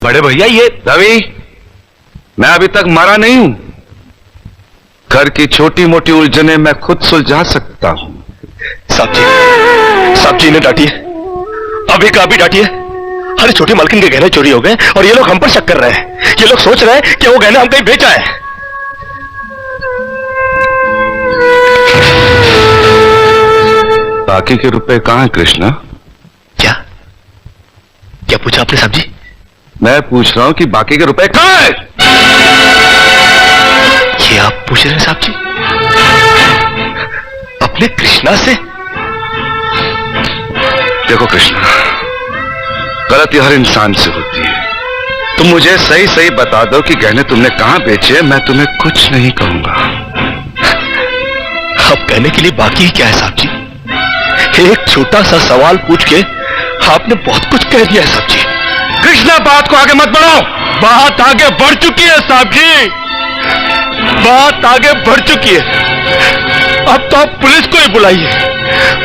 बड़े भैया ये रवि, मैं अभी तक मरा नहीं हूं। घर की छोटी मोटी उलझने मैं खुद सुलझा सकता हूं। साहब जी ने डांटी है, अभी का अभी डांटी है। अरे छोटी मालकिन के गहने चोरी हो गए और ये लोग हम पर शक कर रहे हैं। ये लोग सोच रहे हैं कि वो गहने हम कहीं बेचा है। बाकी के रुपए कहां हैं कृष्णा? क्या क्या पूछा आपने साहब जी? मैं पूछ रहा हूं कि बाकी के रुपए कहां हैं? ये आप पूछ रहे हैं साहब जी अपने कृष्णा से? देखो कृष्णा, गलती हर इंसान से होती है। तुम मुझे सही सही बता दो कि गहने तुमने कहां बेचे, मैं तुम्हें कुछ नहीं कहूंगा। अब कहने के लिए बाकी ही क्या है साहब जी? एक छोटा सा सवाल पूछ के आपने बहुत कुछ कह दिया है साहब जी। कृष्णा, बात को आगे मत बढ़ाओ। बात आगे बढ़ चुकी है साहब जी, बात आगे बढ़ चुकी है। अब तो आप पुलिस को ही बुलाइए।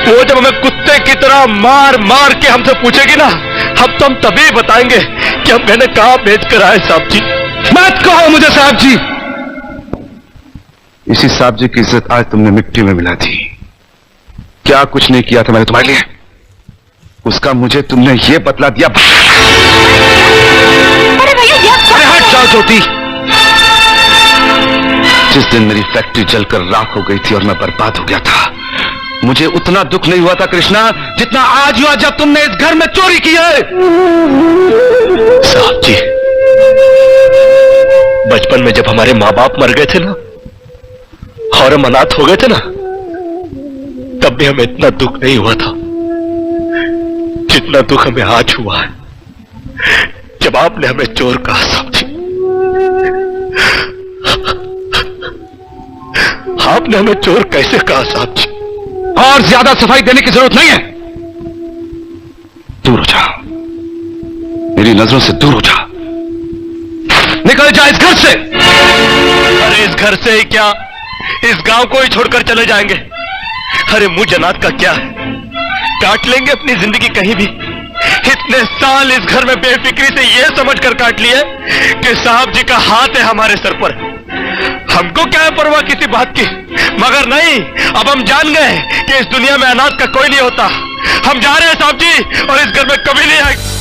वो जब हमें कुत्ते की तरह मार मार के हमसे पूछेगी ना, अब तो हम तभी बताएंगे कि हम गहने कहां बेच कर आए साहब जी। मत कहो मुझे साहब जी। इसी साहब जी की इज्जत आज तुमने मिट्टी में मिला दी। क्या कुछ नहीं किया था मैंने तुम्हारे लिए, उसका मुझे तुमने ये बतला दिया। अरे हट जाओ ज्योति। जिस दिन मेरी फैक्ट्री जलकर राख हो गई थी और मैं बर्बाद हो गया था, मुझे उतना दुख नहीं हुआ था कृष्णा जितना आज हुआ जब तुमने इस घर में चोरी की है। साहब जी, बचपन में जब हमारे माँ बाप मर गए थे ना और हम अनाथ हो गए थे ना, तब भी हमें इतना दुख नहीं हुआ था जितना दुख हमें आज हुआ है जब आपने हमें चोर कहा साहब जी। आपने हमें चोर कैसे कहा साहब जी? और ज्यादा सफाई देने की जरूरत नहीं है। दूर हो जा, मेरी नजरों से दूर हो जा। निकल जा इस घर से। अरे इस घर से ही क्या, इस गांव को ही छोड़कर चले जाएंगे। अरे मुझ जनात का क्या है, काट लेंगे अपनी जिंदगी कहीं भी। इतने साल इस घर में बेफिक्री से ये समझकर काट लिए कि साहब जी का हाथ है हमारे सर पर। हमको क्या है परवाह किसी बात की, मगर नहीं, अब हम जान गए कि इस दुनिया में अनाथ का कोई नहीं होता। हम जा रहे हैं साहब जी और इस घर में कभी नहीं आएंगे।